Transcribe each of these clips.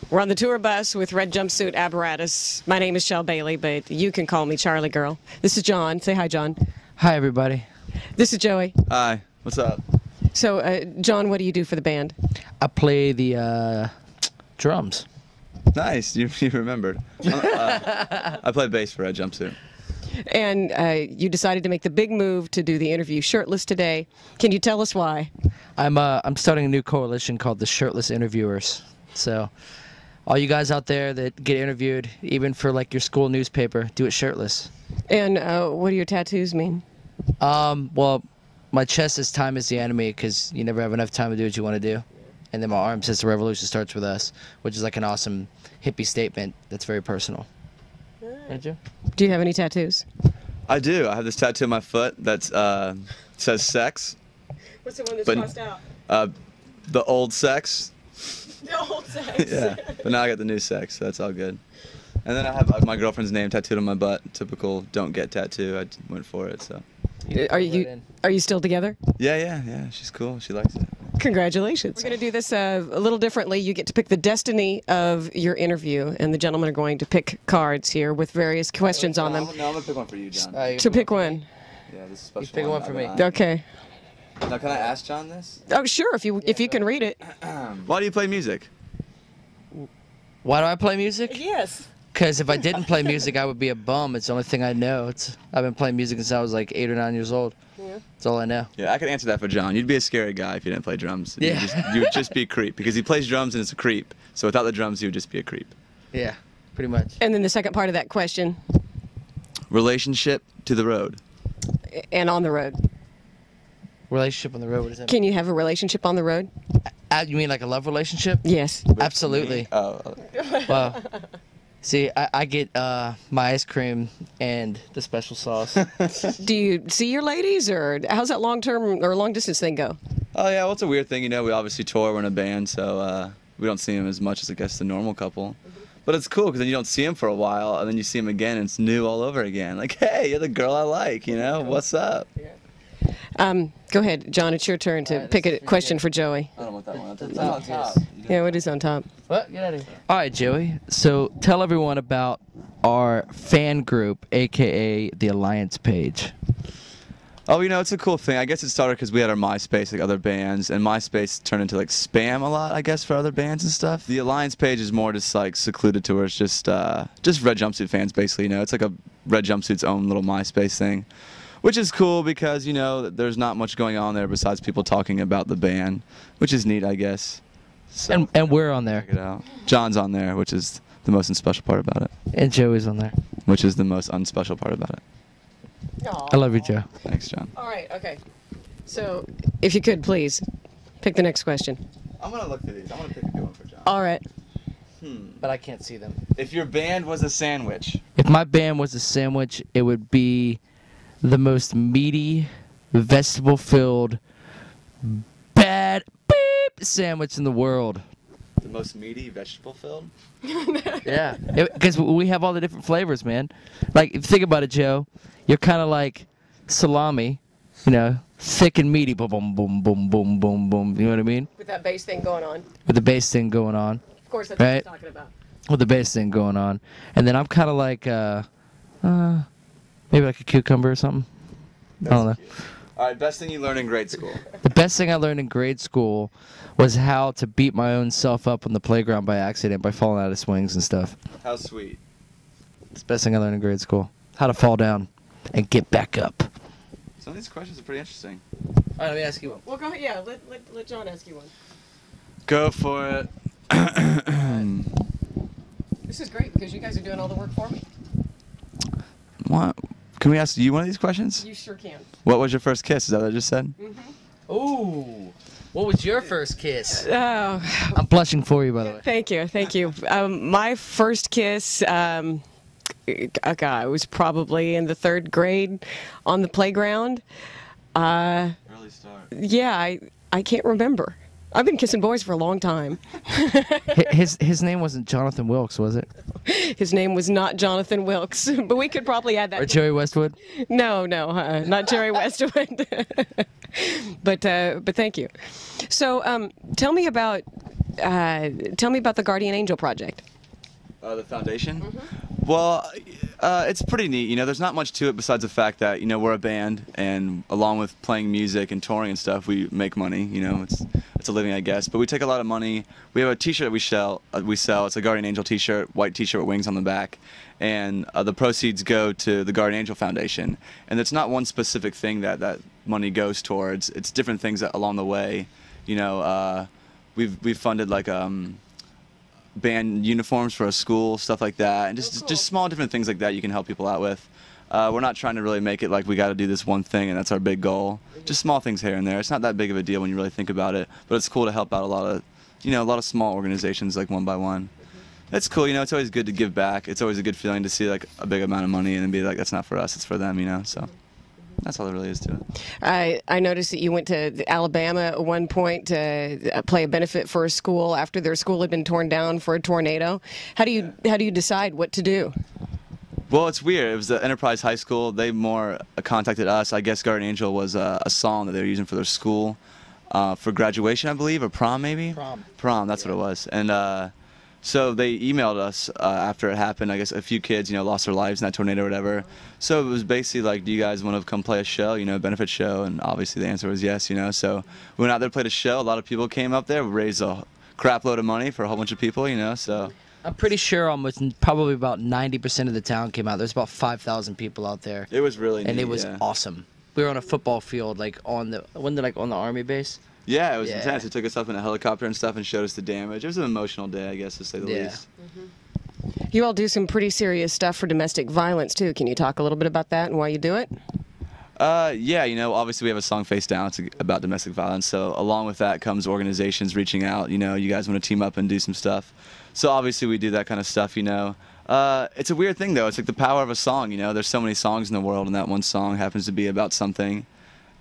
We're on the tour bus with Red Jumpsuit Apparatus. My name is Shel Bailey, but you can call me Charlie Girl. This is John. Say hi, John. Hi, everybody. This is Joey. Hi. What's up? So, John, what do you do for the band? I play the drums. Nice. You remembered. I play bass for Red Jumpsuit. And you decided to make the big move to do the interview shirtless today. Can you tell us why? I'm starting a new coalition called the Shirtless Interviewers. So, all you guys out there that get interviewed, even for like your school newspaper, do it shirtless. And what do your tattoos mean? Well, my chest says "Time is the enemy" because you never have enough time to do what you want to do, and then my arm says "The revolution starts with us," which is like an awesome hippie statement that's very personal. Did you? Do you have any tattoos? I do. I have this tattoo on my foot that says "sex." What's the one that's crossed out? The old sex. The old sex. Yeah, but now I got the new sex, so that's all good. And then I have my girlfriend's name tattooed on my butt. Typical don't get tattoo. I went for it, so. Are you still together? Yeah. She's cool. She likes it. Congratulations. We're going to do this a little differently. You get to pick the destiny of your interview, and the gentlemen are going to pick cards here with various questions on them. No, I'm going to pick one for you, John. So pick one. Yeah, this is a special You pick one for me. Okay. Now, can I ask John this? Oh, sure, if you can read it. Why do you play music? Why do I play music? Yes. Because if I didn't play music, I would be a bum. It's the only thing I know. I've been playing music since I was like 8 or 9 years old. Yeah. That's all I know. Yeah, I could answer that for John. You'd be a scary guy if you didn't play drums. Yeah. You would just be a creep because he plays drums and it's a creep. So without the drums, you would just be a creep. Yeah, pretty much. And then the second part of that question. Relationship to the road. And on the road. Relationship on the road, what does that mean? Can you have a relationship on the road? You mean like a love relationship? Yes. Absolutely. Oh. Well, see, I get my ice cream and the special sauce. Do you see your ladies, or how's that long-term or long-distance thing go? Oh, yeah, well, it's a weird thing. You know, we obviously tour. We're in a band, so we don't see them as much as, I guess, the normal couple. But it's cool because then you don't see them for a while, and then you see them again, and it's new all over again. Like, hey, you're the girl I like, you know? What's up? Go ahead, John. It's your turn to pick a question for Joey. I don't want that one. It's on top. Yeah, what is on top? What? Get out of here. All right, Joey. So tell everyone about our fan group, a.k.a. the Alliance page. Oh, you know, it's a cool thing. I guess it started because we had our MySpace, like other bands, and MySpace turned into like spam a lot, I guess, for other bands and stuff. The Alliance page is more just like secluded to where it's just Red Jumpsuit fans, basically. You know, it's like a Red Jumpsuit's own little MySpace thing, which is cool because, you know, there's not much going on there besides people talking about the band, which is neat, I guess. So, And we're on there. check it out. John's on there, which is the most unspecial part about it, And Joey's on there. which is the most unspecial part about it. Aww. I love you, Joe. Thanks, John. All right, okay. So, if you could, please, pick the next question. I'm going to look through these. I'm going to pick a good one for John. All right. But I can't see them. If your band was a sandwich. If my band was a sandwich, it would be the most meaty, vegetable-filled, bad beep sandwich in the world. The most meaty vegetable filled? Yeah, because we have all the different flavors, man. Like, if you think about it, Joe, you're kind of like salami, you know, thick and meaty, boom, boom, boom, boom, boom, boom, boom. You know what I mean? With that bass thing going on. With the bass thing going on. Of course, that's Right. what I'm talking about. With the bass thing going on. And then I'm kind of like, maybe like a cucumber or something. I don't know. All right, best thing you learned in grade school. The best thing I learned in grade school was how to beat my own self up on the playground by accident by falling out of swings and stuff. How sweet. It's the best thing I learned in grade school. How to fall down and get back up. Some of these questions are pretty interesting. All right, let me ask you one. Well, go ahead. Yeah, let John ask you one. Go for it. This is great because you guys are doing all the work for me. What? Can we ask you one of these questions? You sure can. What was your first kiss? Is that what I just said? Ooh. What was your first kiss? Oh, I'm blushing for you, by the way. thank you, thank you. My first kiss, I was probably in the 3rd grade on the playground. Early start. Yeah, I can't remember. I've been kissing boys for a long time. His name wasn't Jonathan Wilkes, was it? His name was not Jonathan Wilkes, but we could probably add that. Or Jerry Westwood? No, not Jerry Westwood. But thank you. So tell me about tell me about the Guardian Angel Project. The foundation? Well, it's pretty neat. You know, there's not much to it besides the fact that, you know, we're a band, and along with playing music and touring and stuff, we make money. You know, it's a living, I guess. But we take a lot of money. We have a T-shirt that we sell. It's a Guardian Angel T-shirt, white T-shirt with wings on the back, and the proceeds go to the Guardian Angel Foundation. And it's not one specific thing that money goes towards. It's different things that along the way. You know, we've funded like band uniforms for a school, stuff like that, and just small different things like that you can help people out with. We're not trying to really make it like we got to do this one thing and that's our big goal. Just small things here and there. It's not that big of a deal when you really think about it, but it's cool to help out a lot of small organizations like one by one. It's cool, you know. It's always good to give back. It's always a good feeling to see like a big amount of money and then be like, that's not for us, it's for them, you know. So that's all there really is to it. I noticed that you went to Alabama at one point to play a benefit for a school after their school had been torn down for a tornado. How do you decide what to do? Well, it's weird. It was the Enterprise High School. They more contacted us. I guess Guardian Angel was a song that they were using for their school for graduation, I believe, or prom maybe? Prom, that's what it was. And so they emailed us after it happened. I guess a few kids, you know, lost their lives in that tornado or whatever. So it was basically like, do you guys want to come play a show, you know, a benefit show? And obviously the answer was yes, you know. So we went out there, played a show. A lot of people came up there. We raised a crap load of money for a whole bunch of people, you know, so. I'm pretty sure probably about 90% of the town came out. There's about 5,000 people out there. It was really neat, and it was awesome. We were on a football field, like on the army base. Yeah, it was intense. It took us up in a helicopter and stuff and showed us the damage. It was an emotional day, I guess, to say the least. You all do some pretty serious stuff for domestic violence too. Can you talk a little bit about that and why you do it? Yeah, you know, obviously we have a song, Face Down, it's about domestic violence. So along with that comes organizations reaching out, you know, you guys want to team up and do some stuff. So obviously we do that kind of stuff, you know. It's a weird thing, though. It's like the power of a song, you know. There's so many songs in the world, and that one song happens to be about something.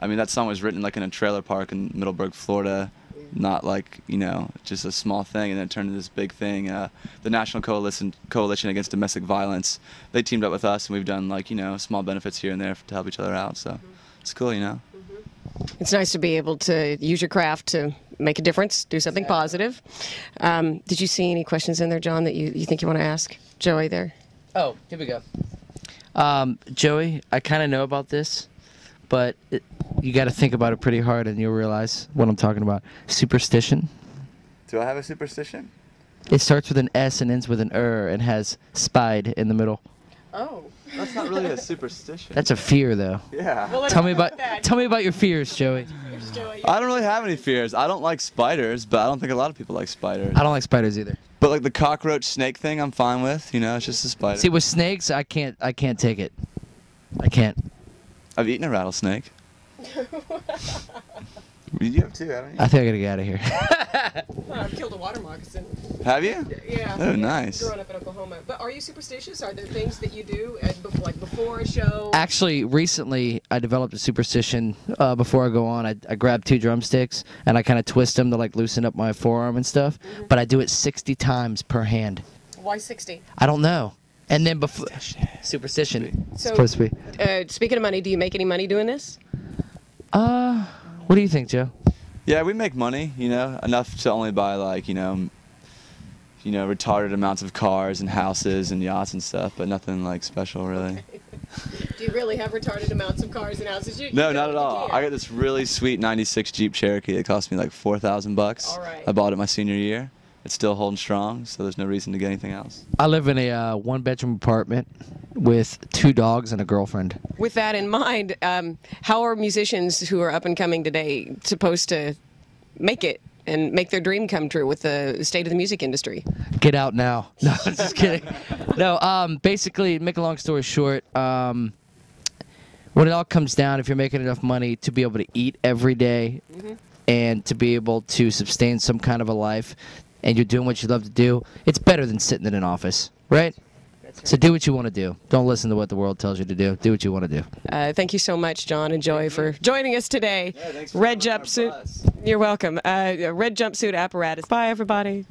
I mean, that song was written like in a trailer park in Middleburg, Florida, not like, you know, just a small thing, and then it turned into this big thing. The National Coalition Against Domestic Violence, they teamed up with us, and we've done like, you know, small benefits here and there to help each other out. So it's cool, you know. It's nice to be able to use your craft to make a difference, do something positive. Did you see any questions in there, John, that you think you want to ask Joey there? Oh, here we go. Joey, I kind of know about this, but you got to think about it pretty hard and you'll realize what I'm talking about. Superstition. Do I have a superstition? It starts with an S and ends with an and has spied in the middle. Oh. That's not really a superstition. That's a fear, though. Yeah. Well, tell me about your fears, Joey. I don't really have any fears. I don't like spiders, but I don't think a lot of people like spiders. I don't like spiders either. But like the cockroach snake thing, I'm fine with. You know, it's just a spider. See, with snakes, I can't take it. I can't. I've eaten a rattlesnake. You have too, haven't you? I think I gotta get out of here. I've killed a water moccasin. Have you? Yeah. Oh, nice. Growing up in Oklahoma. But are you superstitious? Are there things that you do like before a show? Actually, recently I developed a superstition. Before I go on, I grab 2 drumsticks and I kind of twist them to like loosen up my forearm and stuff. But I do it 60 times per hand. Why 60? I don't know. And then before superstition. So, supposed to be. Speaking of money, do you make any money doing this? What do you think, Joe? Yeah, we make money, you know, enough to only buy like, you know, retarded amounts of cars and houses and yachts and stuff, but nothing like special really. Do you really have retarded amounts of cars and houses? No, not at all. I got this really sweet '96 Jeep Cherokee that cost me like $4,000. All right. I bought it my senior year. It's still holding strong, so there's no reason to get anything else. I live in a 1-bedroom apartment with 2 dogs and a girlfriend. With that in mind, how are musicians who are up and coming today supposed to make it and make their dream come true with the state of the music industry? Get out now. No, I'm just kidding. No, basically, make a long story short, when it all comes down, if you're making enough money to be able to eat every day and to be able to sustain some kind of a life, and you're doing what you love to do, it's better than sitting in an office, right? That's right. So do what you want to do. Don't listen to what the world tells you to do. Do what you want to do. Thank you so much, John and Joey, for joining us today. Yeah, thanks for Red Jumpsuit. You're welcome. Red Jumpsuit Apparatus. Bye, everybody.